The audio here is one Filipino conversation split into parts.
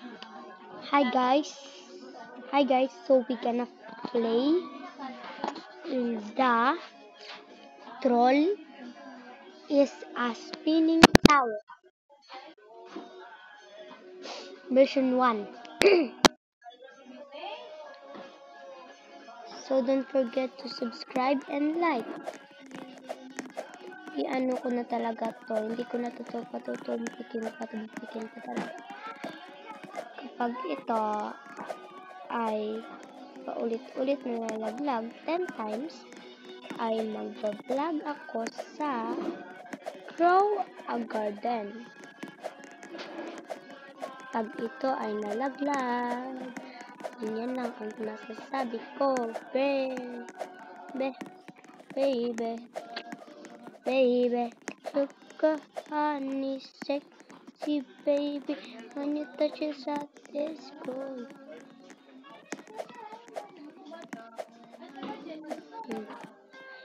Hi guys. Hi guys. So we gonna play the troll is a spinning tower version 1. So don't forget to subscribe and like. I-ano ko na talaga to. Hindi ko na to patutulpikin pa talaga. Kapag ito ay paulit-ulit na nalaglag 10 times, ay mag-vlog ako sa Grow a Garden. Pag ito ay nalaglag, yan lang ang masasabi ko. Baby, look a honey sexy baby, when you touch it at this cold.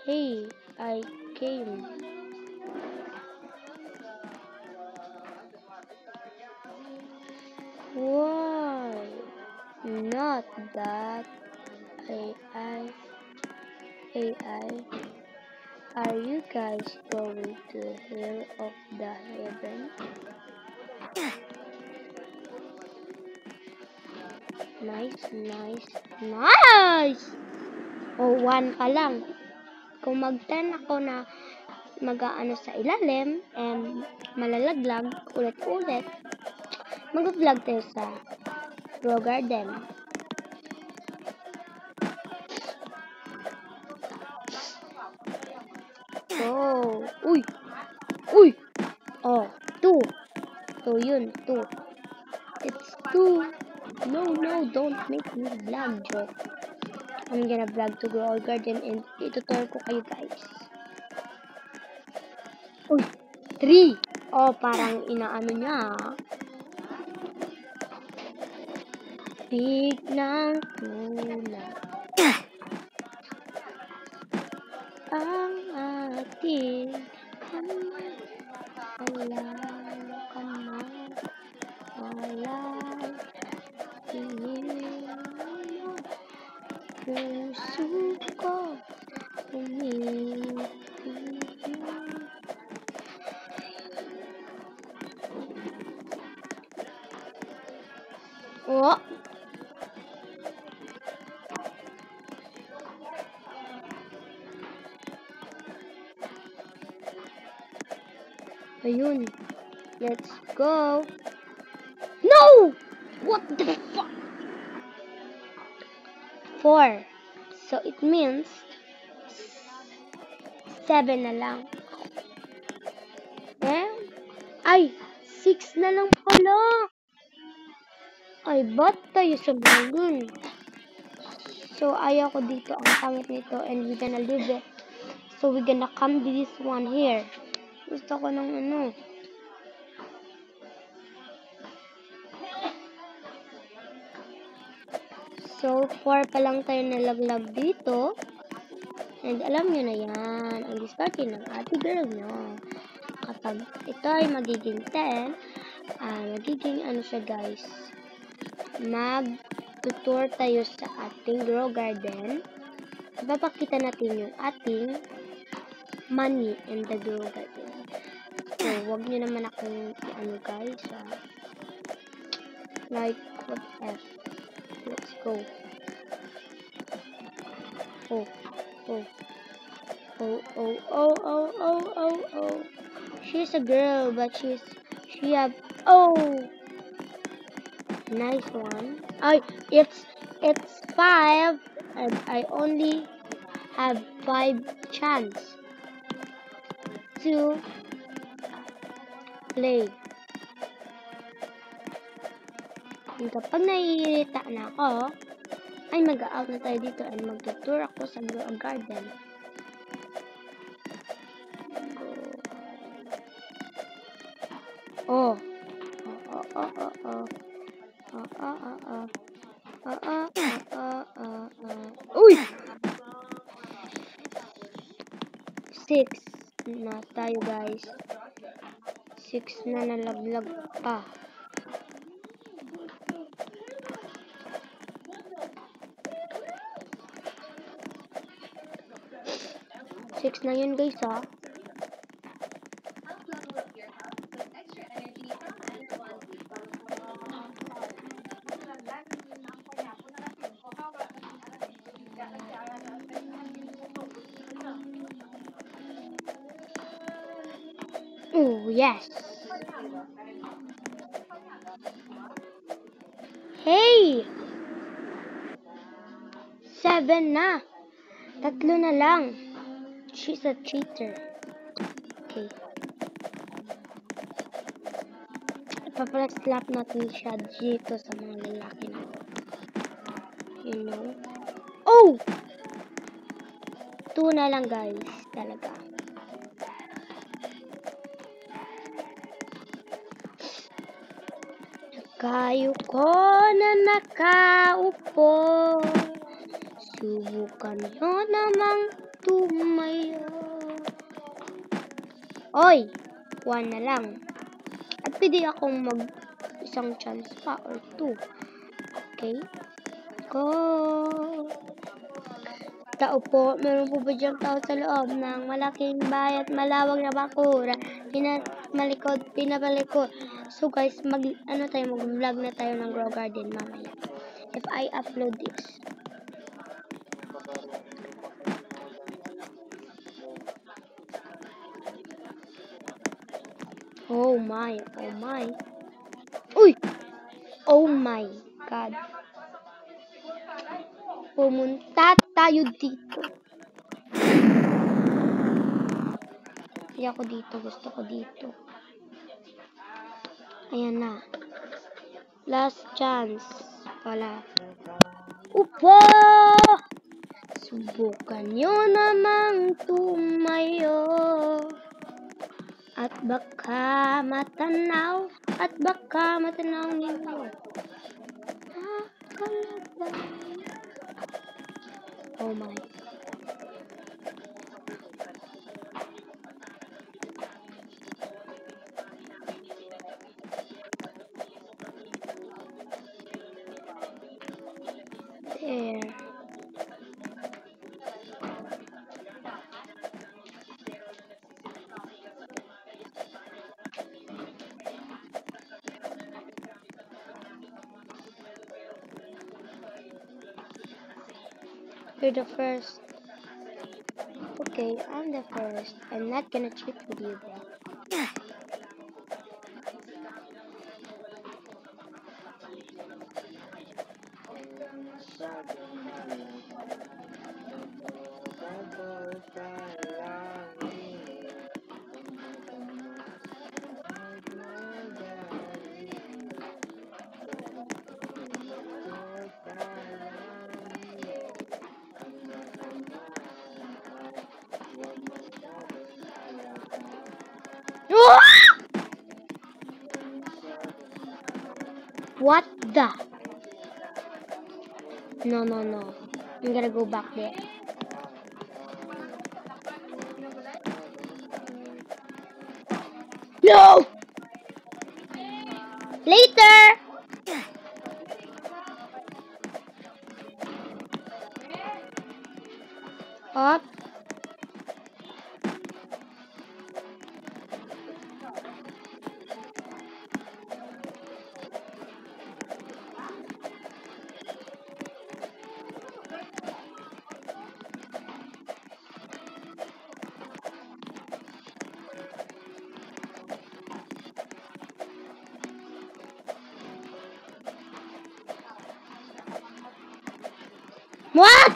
Hey, I came. Why? Not that AI. Are you guys going to hell of the heaven? Nice! Oh, 1 pa lang. Kung mag-10 ako na mag-aano sa ilalim and malalaglag ulit-ulit, mag-vlog tayo sa Grow Garden. Oh, uy! Oh, 2. So yun, 2. It's 2. No, don't make me vlog, joke. I'm gonna vlog to Grow Garden and itutur ko kayo guys. Uy, 3. Oh, parang inaano niya. Big ng tulad. Ang ating puso ko oh, ayun, let's go. No! What the fuck? 4. So it means 7 na lang. Eh? Ay, 6 na lang pala. Ay, ba't tayo sa bagun? So, ayaw ko dito. Ang pangit nito. And we're gonna leave it. So, we're gonna come to this one here. Gusto ko ng ano. So, 4 pa lang tayo nalaglag dito. And alam nyo na yan. Ang diskarte ng ate girl nyo. Kapag ito ay magiging 10, magiging ano siya guys. Mag-tutor tayo sa ating Grow Garden. Ipapakita natin yung ating money in the Grow Garden. So, wag nyo naman akong ano guys. Like, what F. Let's go. Oh. She's a girl, but she have, nice one. It's 5, and I only have 5 chance to play. And kapag naiirita na ako, ay mag-out na tayo dito and mag-tour ako sa Grow Garden. Uy! 6 na tayo guys. 6 na nalaglag pa. 6 na yun guys ha. Oh, yes. Hey! 7 na. 3 na lang. She's a cheater. Okay. Papaslap natin siya dito sa mga lalaki na to. You know? Oh! 2 na lang guys. Talaga. Kayo ko na nakaupo. Subukan nyo namang tumayo. Oy! 1 na lang. At pwede akong mag isang chance pa or 2. Okay? Go! Tao po, meron po ba diyang tao sa loob ng malaking bahay at malawak na bakura? Pinapalikod. So guys, mag-vlog na tayo ng Grow Garden mamaya. If I upload this. Oh my. Uy! Oh my God. Pumunta tayo dito. Hindi ako dito. Gusto ko dito. Ayan na. Last chance. Wala. Upo! Subukan nyo namang tumayo. At baka matanaw ninyo. Oh my. There. You're the first. Okay, I'm the first. I'm not gonna cheat with you, bro. What the? No. I'm gonna go back there. No! Later! Up. What?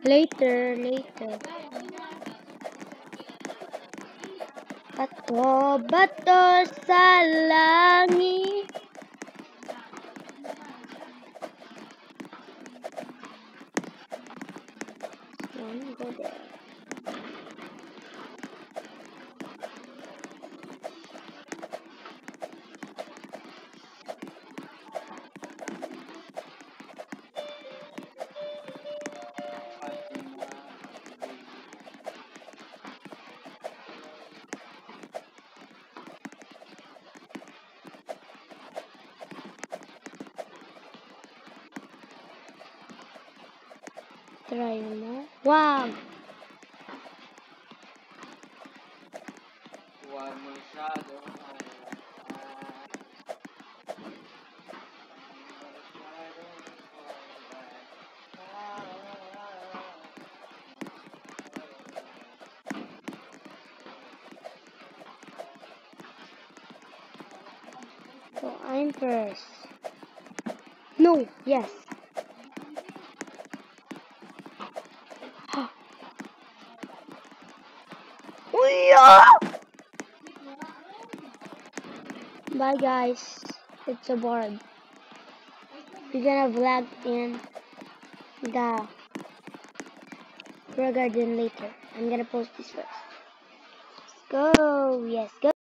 Later. Bato sa langit. Go there. Try mo. Wag! Huwag masyado. So, I'm first. No! Yes! Bye guys. It's so bored. We're gonna vlog in the Pro Garden later. I'm gonna post this first. Let's go! Yes, go!